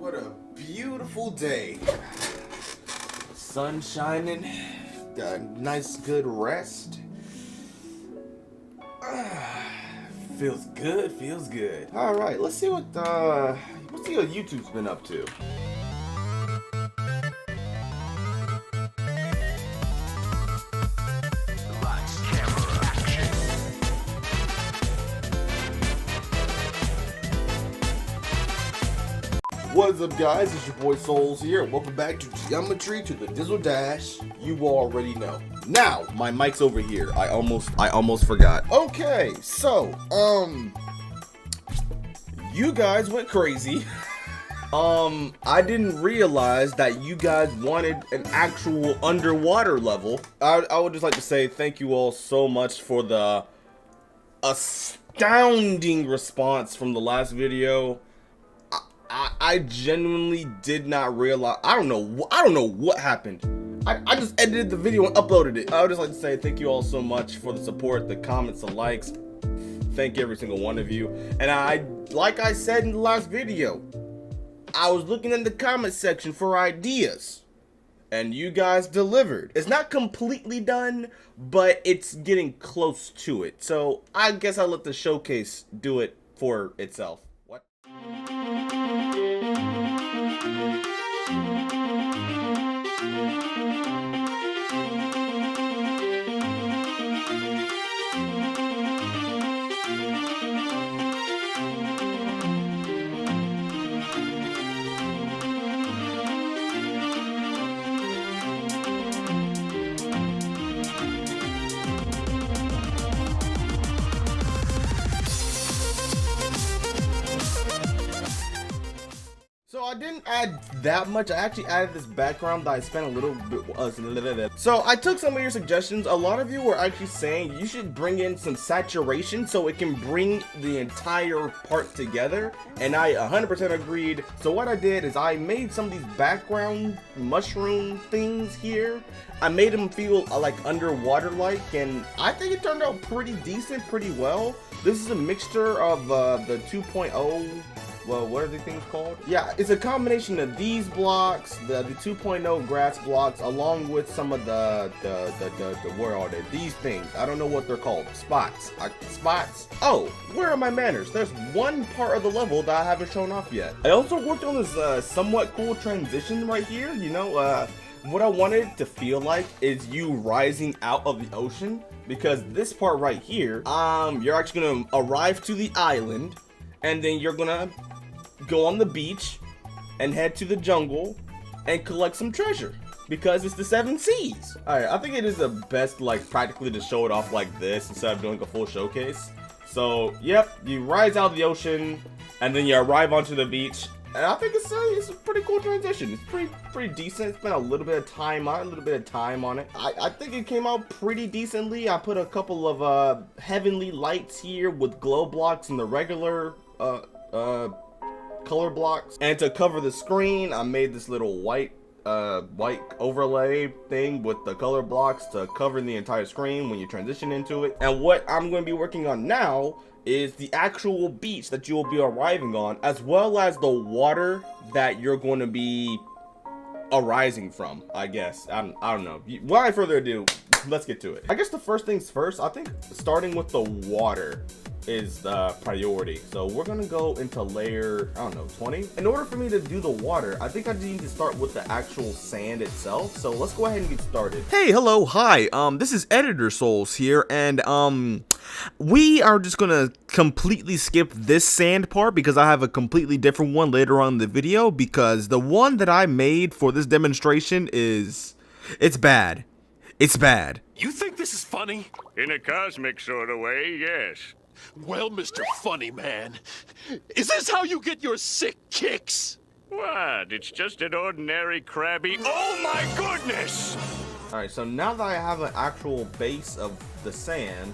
What a beautiful day. Sun shining, got a nice good rest. Feels good, feels good. All right, let's see what YouTube's been up to. What's up, guys? It's your boy Souls here, and welcome back to Geometry to the Dizzle Dash. You already know. Now, my mic's over here. I almost forgot. Okay, so you guys went crazy. I didn't realize that you guys wanted an actual underwater level. I would just like to say thank you all so much for the astounding response from the last video. I genuinely did not realize. I don't know what happened. I just edited the video and uploaded it. I would just like to say thank you all so much for the support, the comments, the likes. Thank every single one of you. And like I said in the last video, I was looking in the comment section for ideas, and you guys delivered. It's not completely done, but it's getting close to it. So I guess I'll let the showcase do it for itself. What? So I didn't add that much. I actually added this background that I spent a little bit. So I took some of your suggestions. A lot of you were actually saying you should bring in some saturation so it can bring the entire part together. And I 100% agreed. So what I did is I made some of these background mushroom things here. I made them feel like underwater-like, and I think it turned out pretty decent, pretty well. This is a mixture of the 2.0. Well, what are the things called? Yeah, it's a combination of these blocks, the 2.0 grass blocks, along with some of the where are they? These things. I don't know what they're called. Spots. Spots. Oh, where are my manners? There's one part of the level that I haven't shown off yet. I also worked on this somewhat cool transition right here. You know, what I wanted it to feel like is you rising out of the ocean, because this part right here, you're actually gonna arrive to the island, and then you're gonna go on the beach and head to the jungle and collect some treasure, because it's the 7 seas. Alright, I think it is the best, like, practically to show it off like this instead of doing a full showcase. So, yep, you rise out of the ocean and then you arrive onto the beach. And I think it's a pretty cool transition. It's pretty decent. Spent a little bit of time on it. I think it came out pretty decently. I put a couple of heavenly lights here with glow blocks and the regular color blocks. And to cover the screen, I made this little white overlay thing with the color blocks to cover the entire screen when you transition into it. And what I'm going to be working on now is the actual beach that you will be arriving on, as well as the water that you're going to be arising from, I guess. I don't know. Without further ado, let's get to it. I guess the first things first, I think starting with the water is the priority. So we're gonna go into layer, I don't know, 20. In order for me to do the water, I think I need to start with the actual sand itself. So let's go ahead and get started. Hey, hello, hi. This is Editor Souls here, and we are just gonna completely skip this sand part because I have a completely different one later on in the video, because the one that I made for this demonstration it's bad. It's bad. You think this is funny? In a cosmic sort of way, yes. Well, Mr. Funny Man, is this how you get your sick kicks? What? It's just an ordinary crabby. Oh my goodness! Alright, so now that I have an actual base of the sand,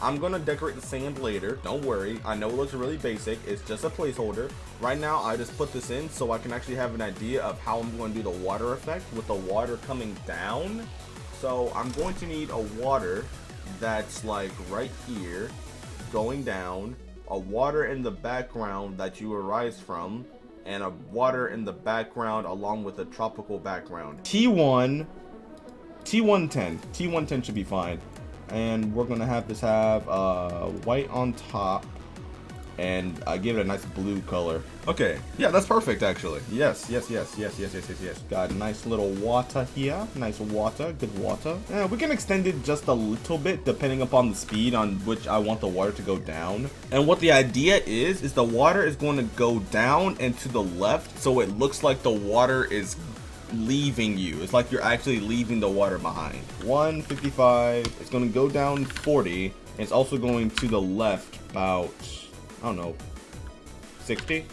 I'm gonna decorate the sand later. Don't worry, I know it looks really basic. It's just a placeholder. Right now, I just put this in so I can actually have an idea of how I'm going to do the water effect with the water coming down. So I'm going to need a water that's like right here, going down, a water in the background that you arise from, and a water in the background along with a tropical background. T110 should be fine. And we're gonna have this have white on top, and give it a nice blue color. Okay, yeah, that's perfect actually. Yes. Got a nice little water here. Nice water, good water. Yeah, we can extend it just a little bit depending upon the speed on which I want the water to go down. And what the idea is the water is going to go down and to the left, so it looks like the water is leaving you. It's like you're actually leaving the water behind. 155. It's going to go down 40. And it's also going to the left about, I don't know, 60.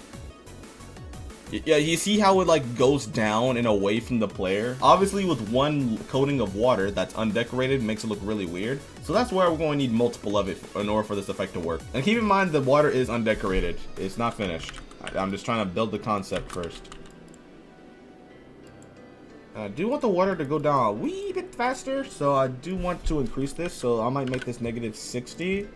Yeah, you see how it like goes down and away from the player? Obviously with one coating of water that's undecorated makes it look really weird. So that's why we're going to need multiple of it in order for this effect to work. And keep in mind the water is undecorated. It's not finished. I'm just trying to build the concept first. I do want the water to go down a wee bit faster, so I do want to increase this. So I might make this -60.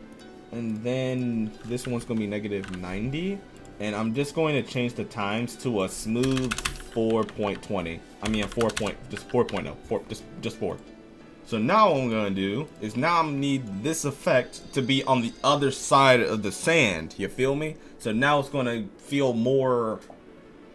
And then this one's gonna be -90, and I'm just going to change the times to a smooth 4.20. I mean a 4.0, just 4. So now what I'm gonna do is now I need this effect to be on the other side of the sand. You feel me? So now it's gonna feel more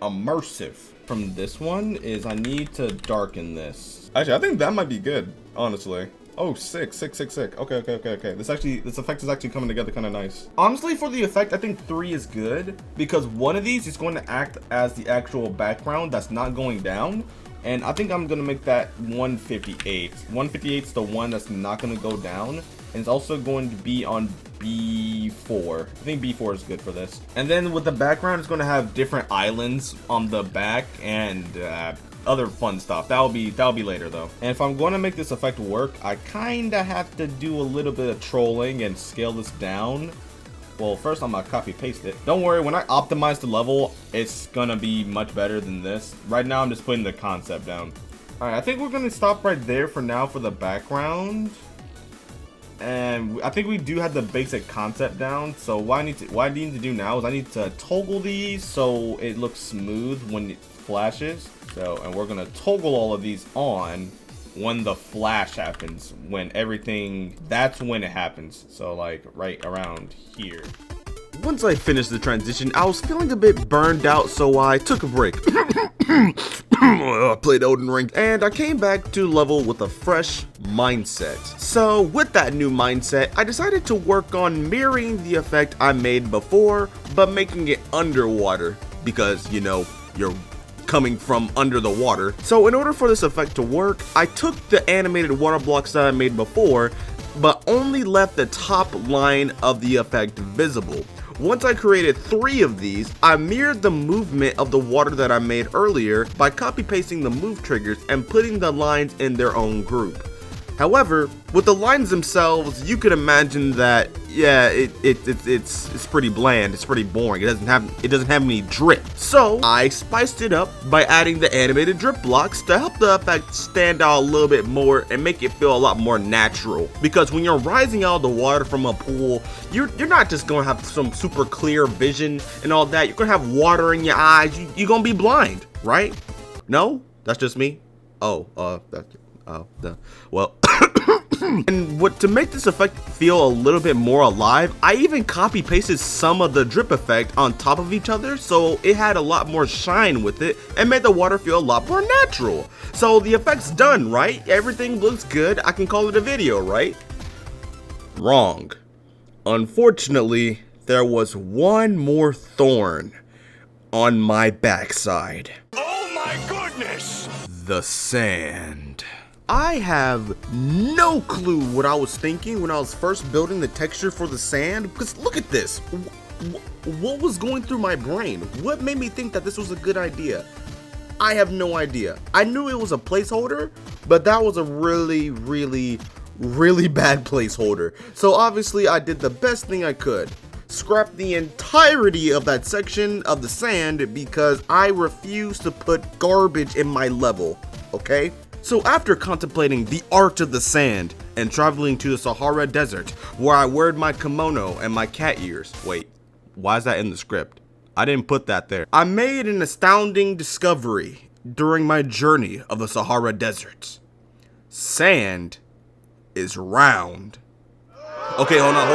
immersive. From this one is I need to darken this. Actually, I think that might be good, honestly. Oh, sick. Okay. This effect is actually coming together kind of nice. Honestly, for the effect, I think 3 is good because one of these is going to act as the actual background that's not going down. And I think I'm going to make that 158. 158 is the one that's not going to go down. And it's also going to be on B4. I think B4 is good for this. And then with the background, it's going to have different islands on the back and other fun stuff. That'll be later though. And if I'm going to make this effect work, I kind of have to do a little bit of trolling and scale this down. Well, first I'm gonna copy paste it. Don't worry, when I optimize the level, it's gonna be much better than this. Right now I'm just putting the concept down. All right, I think we're gonna stop right there for now for the background. And I think we do have the basic concept down. So what I need to do now is I need to toggle these so it looks smooth when it flashes. So, and we're gonna toggle all of these on when the flash happens, that's when it happens. So like right around here. Once I finished the transition, I was feeling a bit burned out, so I took a break. I played Elden Ring, and I came back to level with a fresh mindset. So with that new mindset, I decided to work on mirroring the effect I made before, but making it underwater, because, you know, you're coming from under the water. So in order for this effect to work, I took the animated water blocks that I made before, but only left the top line of the effect visible. Once I created 3 of these, I mirrored the movement of the water that I made earlier by copy pasting the move triggers and putting the lines in their own group. However, with the lines themselves, you could imagine that, yeah, it's pretty bland, it's pretty boring, it doesn't have any drip. So I spiced it up by adding the animated drip blocks to help the effect stand out a little bit more and make it feel a lot more natural. Because when you're rising out of the water from a pool, you're not just gonna have some super clear vision and all that. You're gonna have water in your eyes. You're gonna be blind, right? No, that's just me. Well, and to make this effect feel a little bit more alive, I even copy pasted some of the drip effect on top of each other, so it had a lot more shine with it and made the water feel a lot more natural. So the effect's done, right? Everything looks good. I can call it a video, right? Wrong. Unfortunately, there was one more thorn on my backside. Oh my goodness! The sand. I have no clue what I was thinking when I was first building the texture for the sand, because look at this. What was going through my brain? What made me think that this was a good idea? I have no idea. I knew it was a placeholder, but that was a really bad placeholder. So obviously I did the best thing I could. Scrap the entirety of that section of the sand because I refuse to put garbage in my level, okay? So after contemplating the art of the sand and traveling to the Sahara Desert where I weared my kimono and my cat ears. Wait, why is that in the script? I didn't put that there. I made an astounding discovery during my journey of the Sahara Desert. Sand is round. Okay, hold on.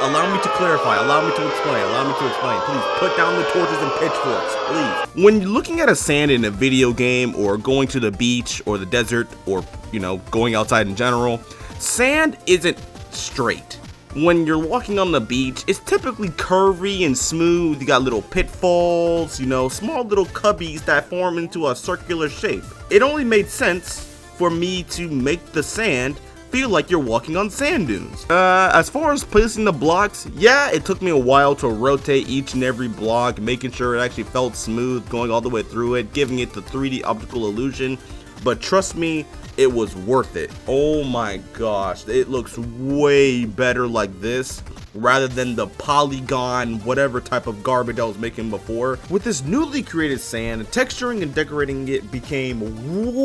Allow me to clarify. Allow me to explain. Please, put down the torches and pitchforks, please. When you're looking at a sand in a video game or going to the beach or the desert or, you know, going outside in general, sand isn't straight. When you're walking on the beach, it's typically curvy and smooth. You got little pitfalls, you know, small little cubbies that form into a circular shape. It only made sense for me to make the sand feel like you're walking on sand dunes. As far as placing the blocks, yeah, it took me a while to rotate each and every block, making sure it actually felt smooth, going all the way through it, giving it the 3D optical illusion. But trust me, it was worth it. Oh my gosh, it looks way better like this rather than the polygon whatever type of garbage I was making before. With this newly created sand, texturing and decorating it became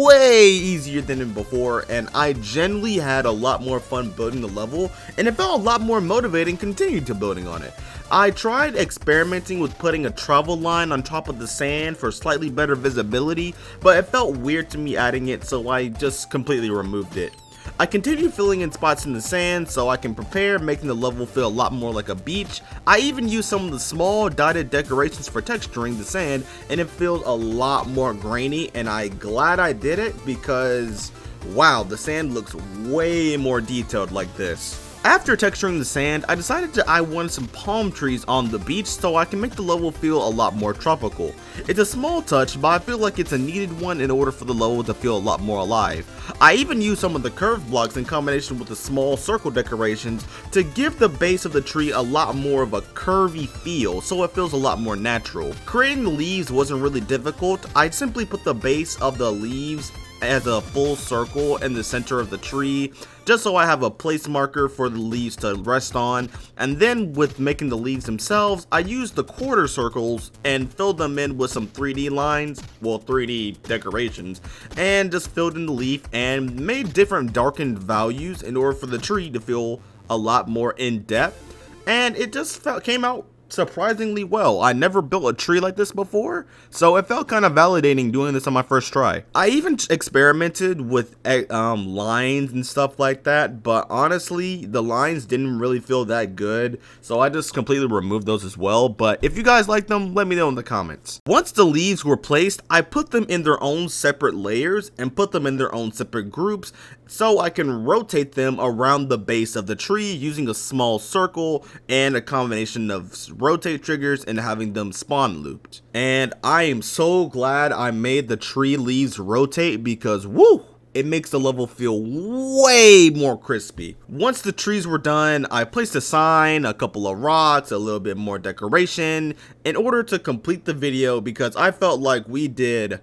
way easier than before, and I genuinely had a lot more fun building the level, and it felt a lot more motivating continuing to building on it. I tried experimenting with putting a travel line on top of the sand for slightly better visibility, but it felt weird to me adding it, so I just completely removed it. I continued filling in spots in the sand so I can prepare, making the level feel a lot more like a beach. I even used some of the small dotted decorations for texturing the sand, and it feels a lot more grainy, and I'm glad I did it because wow, the sand looks way more detailed like this. After texturing the sand, I decided I wanted some palm trees on the beach so I can make the level feel a lot more tropical. It's a small touch, but I feel like it's a needed one in order for the level to feel a lot more alive. I even used some of the curved blocks in combination with the small circle decorations to give the base of the tree a lot more of a curvy feel so it feels a lot more natural. Creating the leaves wasn't really difficult. I simply put the base of the leaves as a full circle in the center of the tree, just so I have a place marker for the leaves to rest on. And then with making the leaves themselves, I used the quarter circles and filled them in with some 3D lines, well 3D decorations, and just filled in the leaf and made different darkened values in order for the tree to feel a lot more in depth, and it just came out surprisingly well. I never built a tree like this before, so it felt kind of validating doing this on my first try. I even experimented with lines and stuff like that, but honestly the lines didn't really feel that good, so I just completely removed those as well. But if you guys like them, let me know in the comments. Once the leaves were placed, I put them in their own separate layers and put them in their own separate groups so I can rotate them around the base of the tree using a small circle and a combination of rotate triggers and having them spawn looped. And I am so glad I made the tree leaves rotate because woo, it makes the level feel way more crispy. Once the trees were done, I placed a sign, a couple of rocks, a little bit more decoration in order to complete the video because I felt like we did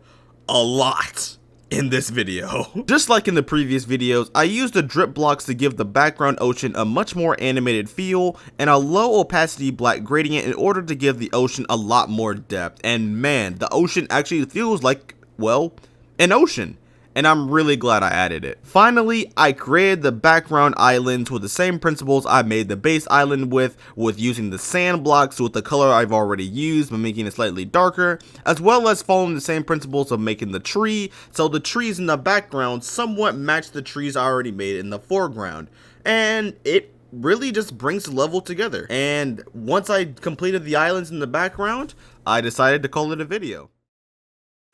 a lot in this video. Just like in the previous videos, I used the drip blocks to give the background ocean a much more animated feel and a low opacity black gradient in order to give the ocean a lot more depth. And man, the ocean actually feels like, well, an ocean. And I'm really glad I added it. Finally, I created the background islands with the same principles I made the base island with using the sand blocks with the color I've already used but making it slightly darker, as well as following the same principles of making the tree, so the trees in the background somewhat match the trees I already made in the foreground. And it really just brings the level together. And once I completed the islands in the background, I decided to call it a video.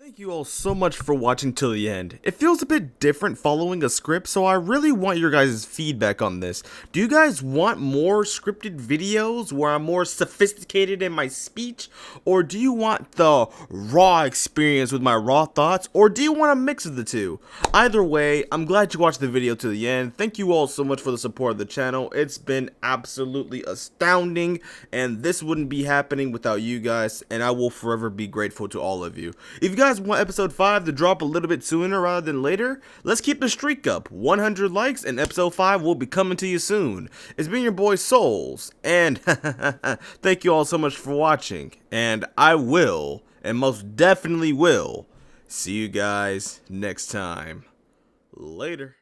Thank you all so much for watching till the end. It feels a bit different following a script, so I really want your guys' feedback on this. Do you guys want more scripted videos where I'm more sophisticated in my speech? Or do you want the raw experience with my raw thoughts? Or do you want a mix of the two? Either way, I'm glad you watched the video to the end. Thank you all so much for the support of the channel. It's been absolutely astounding, and this wouldn't be happening without you guys, and I will forever be grateful to all of you. If you guys want episode 5 to drop a little bit sooner rather than later, let's keep the streak up. 100 likes and episode 5 will be coming to you soon. It's been your boy Souls, and thank you all so much for watching, and I will, and most definitely will, see you guys next time. Later.